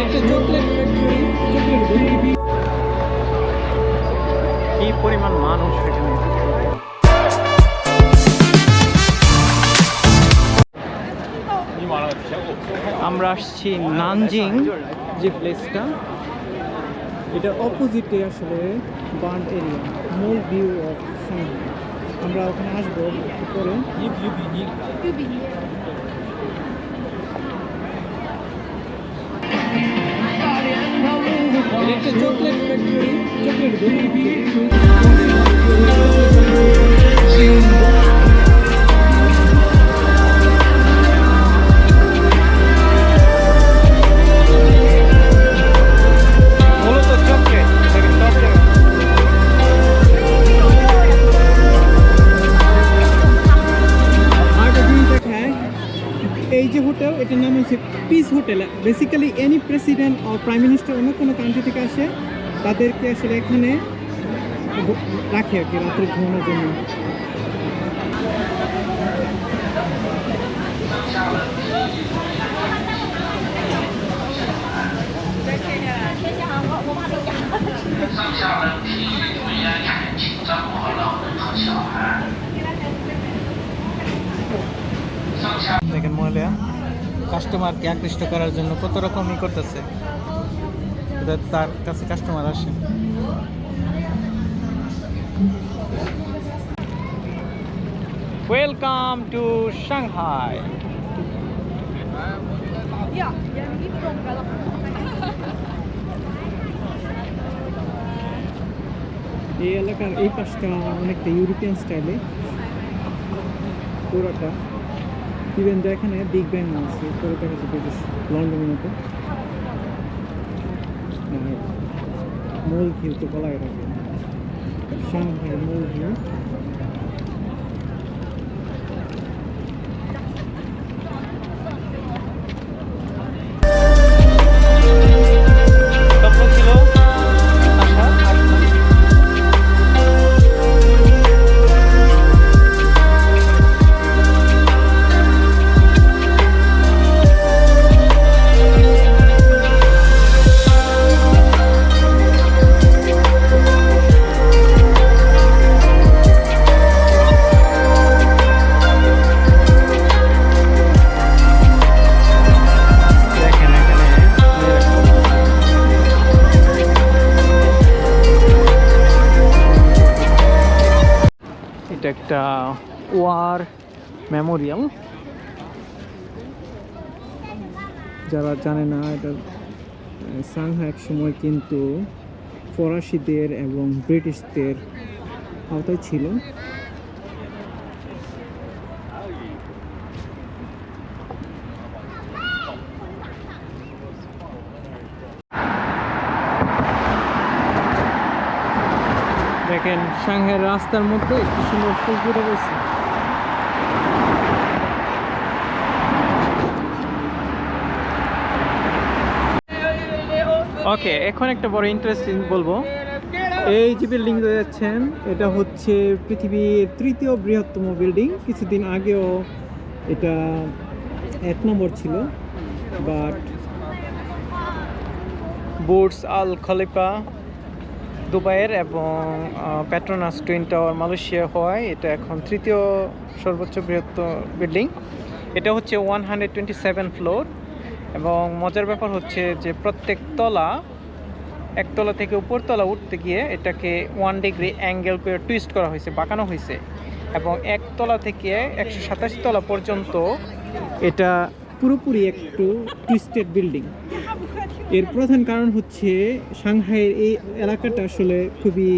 একটা chocolate factory, chocolate গুলো কি পরিমাণ মানুষ এখানে। আমরা আসছি নানজিং যে প্লেসটা, এটা অপোজিটে আসলে বার্ন এরিয়া, মূল ভিউ অফ সাংহাই। আমরা ওখানে আসবো পরে। এটা একটা চকলেট ফ্যাক্টরি, চকলেট গুলো মূলত চকলেট এই যে হোটেল, এটার নাম হচ্ছে peace hotel. Basically any president ও প্রাইম মিনিস্টার অন্য কোনো কান্ট্রি থেকে আসে, তাদেরকে আসলে এখানে রাখে আর কি, রাত্রে ঘুমানোর জন্য। দেখেন মহিলা কাস্টমারকে আকৃষ্ট করার জন্য কত রকমই করতেছে, যাতে তার কাছে কাস্টমার আসে। Welcome to Shanghai. এই এলাকার এই পাশটা অনেকটা ইউরোপিয়ান স্টাইলে পুরোটা। ইভেন তো এখানে বিগ ব্যাং আছে, পুরোটা হচ্ছে ব্রিটিশ লন্ডনের মতো। মূল ভিউ তো বলাই রাখে, সাংহাই মূল ভিউ। এটা একটা ওয়ার মেমোরিয়াল। যারা জানে না, এটা সাংহাই এক সময় কিন্তু ফরাসিদের এবং ব্রিটিশদের আওতায় ছিল। দেখেন সাংহাইয়ের রাস্তার মধ্যে কি সুন্দর ফুল ফুটে রয়েছে। ওকে, এখন একটা বড় ইন্টারেস্টিং বলবো। এই যে বিল্ডিং যাচ্ছেন, এটা হচ্ছে পৃথিবীর তৃতীয় বৃহত্তম বিল্ডিং। কিছুদিন আগেও এটা 1 নম্বর ছিল, বাট বুর্জ আল খলিফা দুবাইয়ের এবং পেট্রোনাস টুইন টাওয়ার মালয়েশিয়া হওয়ায় এটা এখন তৃতীয় সর্বোচ্চ বৃহত্তম বিল্ডিং। এটা হচ্ছে 127 ফ্লোর, এবং মজার ব্যাপার হচ্ছে যে প্রত্যেক তলা, একতলা থেকে উপরতলা উঠতে গিয়ে এটাকে 1 ডিগ্রি অ্যাঙ্গেল করে টুইস্ট করা হয়েছে, বাঁকানো হয়েছে, এবং একতলা থেকে 187 তলা পর্যন্ত এটা পুরোপুরি একটু টুইস্টেড বিল্ডিং। এর প্রধান কারণ হচ্ছে সাংহাইয়ের এই এলাকাটা আসলে খুবই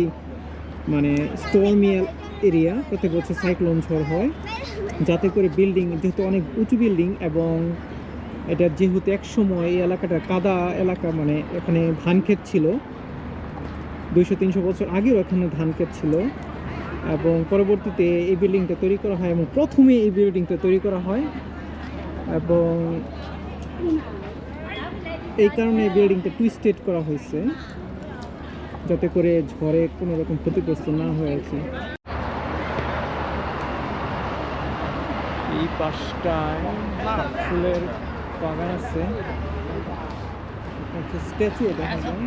মানে স্টর্মি এরিয়া। প্রত্যেক বছর সাইক্লোন ঝড় হয়, যাতে করে বিল্ডিং যেহেতু অনেক উঁচু বিল্ডিং, এবং এটা যেহেতু এক সময় এই এলাকাটা কাদা এলাকা, মানে এখানে ধান ক্ষেত ছিল, 200-300 বছর আগেও এখানে ধান ক্ষেত ছিল, এবং পরবর্তীতে এই বিল্ডিংটা তৈরি করা হয়, এবং প্রথমে এই বিল্ডিংটা তৈরি করা হয়, এবং এই কারণে এই বিল্ডিংটা টুইস্টেড করা হয়েছে, যাতে করে ঝড়ে কোনো রকম ক্ষতিগ্রস্ত না হয়েছে। এই পাশটায় ফুলের বাগান আছে, একটা স্ট্যাচুও দেখা যায়।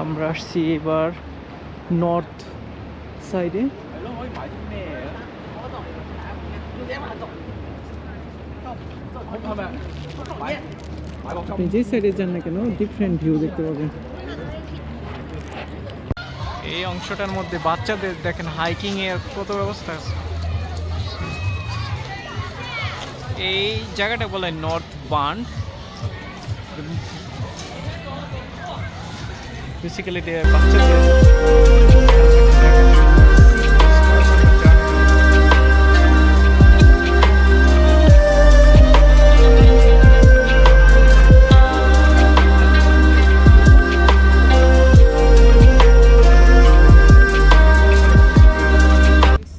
আমরা আসছি এবার নর্থ সাইডে। আপনি যে সাইডে যান না কেন ডিফারেন্ট ভিউ দেখতে পাবেন। এই অংশটার মধ্যে বাচ্চাদের দেখেন হাইকিং এর কত ব্যবস্থা আছে। এই জায়গাটা বলে নর্থ বান্ড। বেসিক্যালি বাচ্চাদের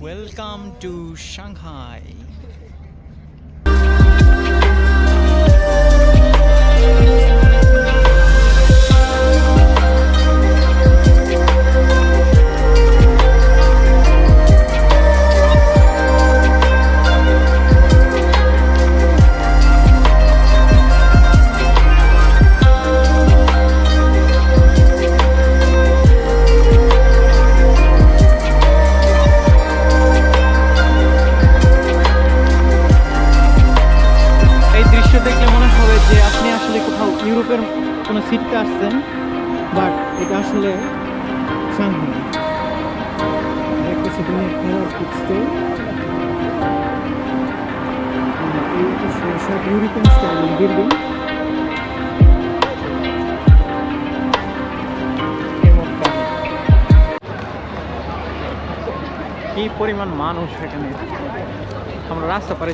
Welcome to Shanghai. দেখলে মনে হবে যে আপনি আসলে কোথাও ইউরোপের কোনো সিটিতে আসছেন, বাট এটা আসলে সাংহাই। একটা সেখানে খাবার ফুটস্টল, সব ইউরোপিয়ান স্টাইল বিল্ডিং। কি পরিমাণ মানুষ এখানে। আমরা রাস্তা পারে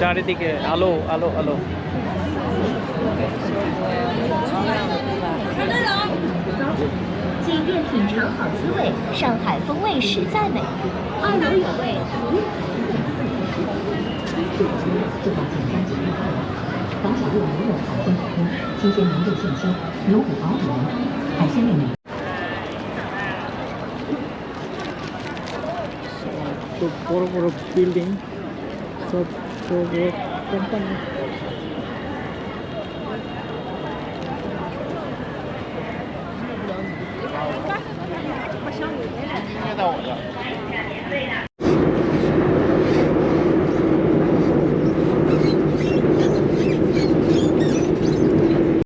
4দিকে আলো আলো আলো।进店品尝好滋味，上海风味实在美。2楼有位做到简单简约快乐。港小六牛肉海鲜火锅，新鲜牛肉现切，牛骨熬煮原汤，海鲜味美。 তো বড় বড় বিল্ডিং, সব বড় বড় কোম্পানি।听得到我的。